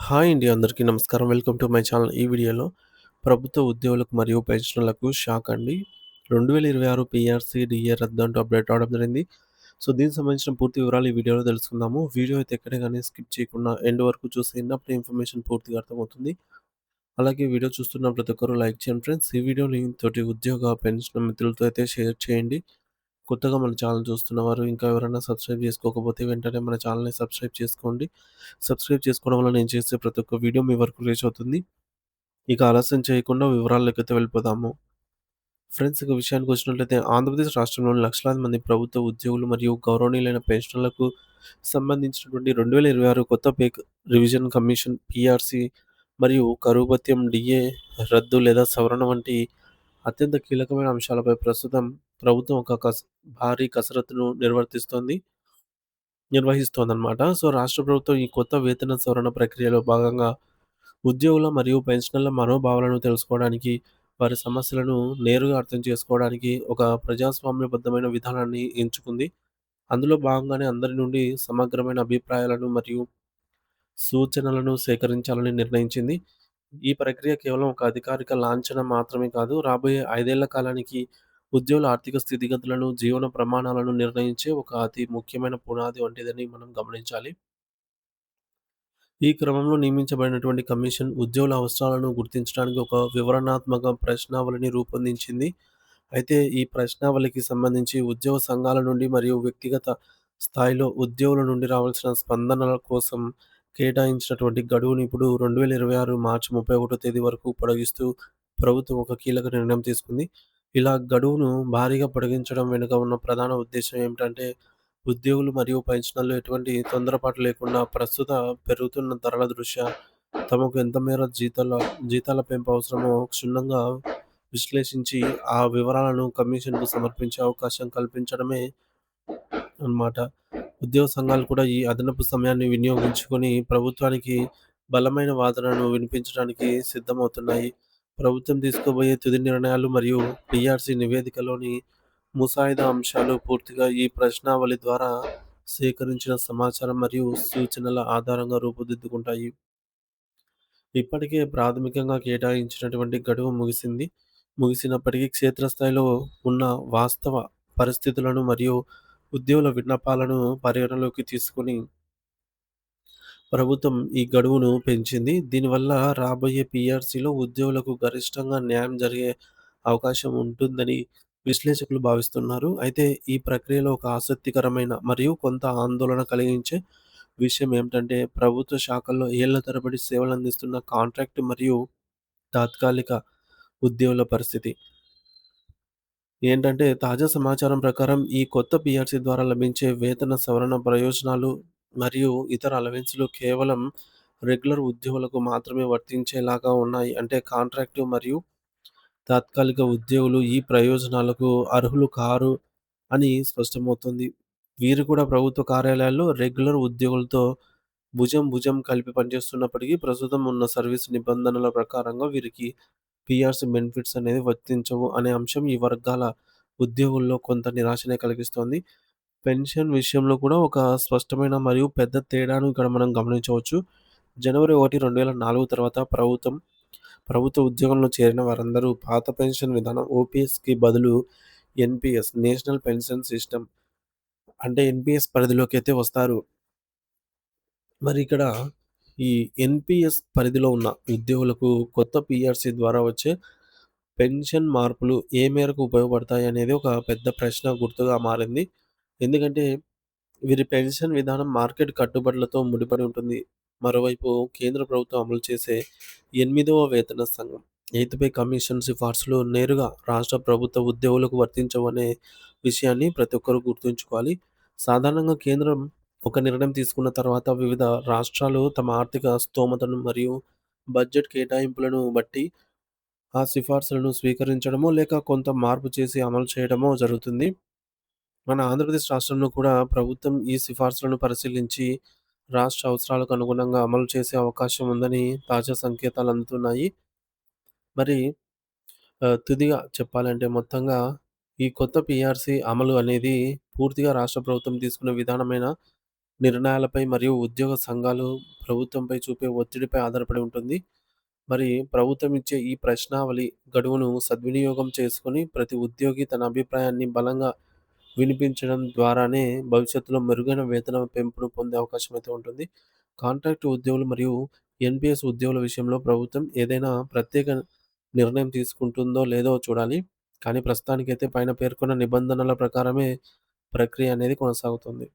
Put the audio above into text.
Hi అండి. అందరికీ నమస్కారం. Welcome to my channel. ఈ వీడియోలో ప్రభుత్వ ఉద్యోగులకు మరియు పెన్షనర్లకు షాక్ అండి. 2026 పీఆర్సీ, డీఏ రద్దు అంటూ అప్డేట్ రావడం జరిగింది. సో, దీనికి సంబంధించిన పూర్తి వివరాలు ఈ వీడియోలో తెలుసుకుందాము. వీడియో అయితే ఎక్కడ గాని స్కిప్ చేయకుండా ఎండ్ వరకు చూసేయండి. అప్పుడే ఇన్ఫర్మేషన్ పూర్తిగా అర్థమవుతుంది. అలాగే వీడియో చూస్తున్న ప్రతి ఒక్కరు లైక్ చేయండి ఫ్రెండ్స్. ఈ వీడియోని తోటి ఉద్యోగ, పెన్షన్ మిత్రులతో అయితే షేర్ చేయండి. కొత్తగా మన ఛానల్ చూస్తున్నవారు ఇంకా ఎవరైనా సబ్స్క్రైబ్ చేసుకోకపోతే వెంటనే మన ఛానల్‌ని సబ్స్క్రైబ్ చేసుకోండి. సబ్స్క్రైబ్ చేసుకోవడం వల్ల నేను చేసే ప్రతి ఒక్క వీడియో మీ వరకు రీచ్ అవుతుంది. ఇక ఆలస్యం చేయకుండా వివరాల్లోకైతే వెళ్ళిపోదాము. ఫ్రెండ్స్ ఇక విషయానికొచ్చినట్లయితే ఆంధ్రప్రదేశ్ రాష్ట్రంలోని లక్షలాది మంది ప్రభుత్వ ఉద్యోగులు మరియు గౌరవనీయులైన పెన్షనర్లకు సంబంధించినటువంటి 2026 కొత్త రివిజన్ కమిషన్ పీఆర్సీ మరియు కరువు భత్యం, డీఏ రద్దు లేదా సవరణ వంటి అత్యంత కీలకమైన అంశాలపై ప్రస్తుతం ప్రభుత్వం ఒక భారీ కసరత్తును నిర్వహిస్తోందనమాట. సో, రాష్ట్ర ప్రభుత్వం ఈ కొత్త వేతన సవరణ ప్రక్రియలో భాగంగా ఉద్యోగుల మరియు పెన్షనర్ల మనోభావాలను తెలుసుకోవడానికి, వారి సమస్యలను నేరుగా అర్థం చేసుకోవడానికి ఒక ప్రజాస్వామ్యబద్ధమైన విధానాన్ని ఎంచుకుంది. అందులో భాగంగానే అందరి నుండి సమగ్రమైన అభిప్రాయాలను మరియు సూచనలను సేకరించాలని నిర్ణయించింది. ఈ ప్రక్రియ కేవలం ఒక అధికారిక లాంఛనం మాత్రమే కాదు, రాబోయే 5 ఏళ్ల కాలానికి ఉద్యోగుల ఆర్థిక స్థితిగతులను, జీవన ప్రమాణాలను నిర్ణయించే ఒక అతి ముఖ్యమైన పునాది వంటిదని మనం గమనించాలి. ఈ క్రమంలో నియమించబడినటువంటి కమిషన్ ఉద్యోగుల అవసరాలను గుర్తించడానికి ఒక వివరణాత్మక ప్రశ్నావళిని రూపొందించింది. అయితే ఈ ప్రశ్నావళికి సంబంధించి ఉద్యోగ సంఘాల నుండి మరియు వ్యక్తిగత స్థాయిలో ఉద్యోగుల నుండి రావాల్సిన స్పందనల కోసం కేటాయించినటువంటి గడువుని ఇప్పుడు 2026 మార్చి 31 తేదీ వరకు పొడిగిస్తూ ప్రభుత్వం ఒక కీలక నిర్ణయం తీసుకుంది. ఇలా గడువును భారీగా పొడిగించడం వెనుక ఉన్న ప్రధాన ఉద్దేశ్యం ఏమిటంటే ఉద్యోగులు మరియు పెన్షనర్లు ఎటువంటి తొందరపాటు లేకుండా ప్రస్తుత పెరుగుతున్న ధరల దృష్ట్యా తమకు ఎంత మేర జీతాల పెంపు అవసరమో క్షుణ్ణంగా విశ్లేషించి ఆ వివరాలను కమిషన్‌కు సమర్పించే అవకాశం కల్పించడమే అన్నమాట. ఉద్యోగ సంఘాలు కూడా ఈ అదనపు సమయాన్ని వినియోగించుకొని ప్రభుత్వానికి బలమైన వాదనను వినిపించడానికి సిద్ధమవుతున్నాయి. ప్రభుత్వం తీసుకోబోయే తుది నిర్ణయాలు మరియు పీఆర్సీ నివేదికలోని ముసాయిదా అంశాలు పూర్తిగా ఈ ప్రశ్నావళి ద్వారా సేకరించిన సమాచారం మరియు సూచనల ఆధారంగా రూపుదిద్దుకుంటాయి. ఇప్పటికే ప్రాథమికంగా కేటాయించినటువంటి గడువు ముగిసినప్పటికీ క్షేత్రస్థాయిలో ఉన్న వాస్తవ పరిస్థితులను మరియు ఉద్యోగుల విన్నపాలను పరిగణలోకి తీసుకొని ప్రభుత్వం ఈ గడువును పెంచింది. దీనివల్ల రాబోయే పీఆర్సీలో ఉద్యోగులకు గరిష్టంగా న్యాయం జరిగే అవకాశం ఉంటుందని విశ్లేషకులు భావిస్తున్నారు. అయితే ఈ ప్రక్రియలో ఒక ఆసక్తికరమైన మరియు కొంత ఆందోళన కలిగించే విషయం ఏమిటంటే ప్రభుత్వ శాఖల్లో ఏళ్ల తరబడి సేవలందిస్తున్న కాంట్రాక్ట్ మరియు తాత్కాలిక ఉద్యోగుల పరిస్థితి. ఏంటంటే తాజా సమాచారం ప్రకారం ఈ కొత్త పీఆర్సీ ద్వారా లభించే వేతన సవరణ ప్రయోజనాలు మరియు ఇతర అలవెన్స్‌లు కేవలం రెగ్యులర్ ఉద్యోగులకు మాత్రమే వర్తించేలాగా ఉన్నాయి. అంటే కాంట్రాక్టు మరియు తాత్కాలిక ఉద్యోగులు ఈ ప్రయోజనాలకు అర్హులు కారు అని స్పష్టమవుతుంది. వీరు కూడా ప్రభుత్వ కార్యాలయాల్లో రెగ్యులర్ ఉద్యోగులతో భుజం కలిపి పనిచేస్తున్నప్పటికీ ప్రస్తుతం ఉన్న సర్వీస్ నిబంధనల ప్రకారంగా వీరికి పీఆర్సీ బెనిఫిట్స్ అనేది వర్తించవు అనే అంశం ఈ వర్గాల ఉద్యోగుల్లో కొంత నిరాశనే కలిగిస్తోంది. పెన్షన్ విషయంలో కూడా ఒక స్పష్టమైన మరియు పెద్ద తేడాను ఇక్కడ మనం గమనించవచ్చు. జనవరి 1, 2004 తర్వాత ప్రభుత్వ ఉద్యోగంలో చేరిన వారందరూ పాత పెన్షన్ విధానం ఓపీఎస్‌కి బదులు ఎన్‌పీఎస్ నేషనల్ పెన్షన్ సిస్టమ్ అంటే ఎన్‌పీఎస్ పరిధిలోకైతే వస్తారు. మరి ఇక్కడ ఈ ఎన్‌పీఎస్ పరిధిలో ఉన్న ఉద్యోగులకు కొత్త పీఆర్సీ ద్వారా వచ్చే పెన్షన్ మార్పులు ఏ మేరకు ఉపయోగపడతాయి అనేది ఒక పెద్ద ప్రశ్న గుర్తుగా మారింది. ఎందుకంటే వీరి పెన్షన్ విధానం మార్కెట్ కట్టుబాట్లతో ముడిపడి ఉంటుంది. మరోవైపు కేంద్ర ప్రభుత్వం అమలు చేసే 8వ వేతన సంఘం ఎయిత్ పే కమిషన్ సిఫార్సులు నేరుగా రాష్ట్ర ప్రభుత్వ ఉద్యోగులకు వర్తించవనే విషయాన్ని ప్రతి ఒక్కరు గుర్తుంచుకోవాలి. సాధారణంగా కేంద్రం ఒక నిర్ణయం తీసుకున్న తర్వాత వివిధ రాష్ట్రాలు తమ ఆర్థిక స్తోమతను మరియు బడ్జెట్ కేటాయింపులను బట్టి ఆ సిఫార్సులను స్వీకరించడమో లేక కొంత మార్పు చేసి అమలు చేయడమో జరుగుతుంది. మన ఆంధ్రప్రదేశ్ రాష్ట్రంలో కూడా ప్రభుత్వం ఈ సిఫార్సులను పరిశీలించి రాష్ట్ర అవసరాలకు అనుగుణంగా అమలు చేసే అవకాశం ఉందని తాజా సంకేతాలు అందుతున్నాయి. మరి తుదిగా చెప్పాలంటే మొత్తంగా ఈ కొత్త పీఆర్సీ అమలు అనేది పూర్తిగా రాష్ట్ర ప్రభుత్వం తీసుకున్న విధానమైన నిర్ణయాలపై మరియు ఉద్యోగ సంఘాలు ప్రభుత్వంపై చూపే ఒత్తిడిపై ఆధారపడి ఉంటుంది. మరి ప్రభుత్వం ఇచ్చే ఈ ప్రశ్నావళి గడువును సద్వినియోగం చేసుకొని ప్రతి ఉద్యోగి తన అభిప్రాయాన్ని బలంగా వినిపించడం ద్వారానే భవిష్యత్తులో మెరుగైన వేతన పెంపును పొందే అవకాశం అయితే ఉంటుంది. కాంట్రాక్ట్ ఉద్యోగులు మరియు ఎన్‌పిఎస్ ఉద్యోగుల విషయంలో ప్రభుత్వం ఏదైనా ప్రత్యేక నిర్ణయం తీసుకుంటుందో లేదో చూడాలి. కానీ ప్రస్తుతానికైతే పైన పేర్కొన్న నిబంధనల ప్రకారమే ప్రక్రియ అనేది కొనసాగుతుంది.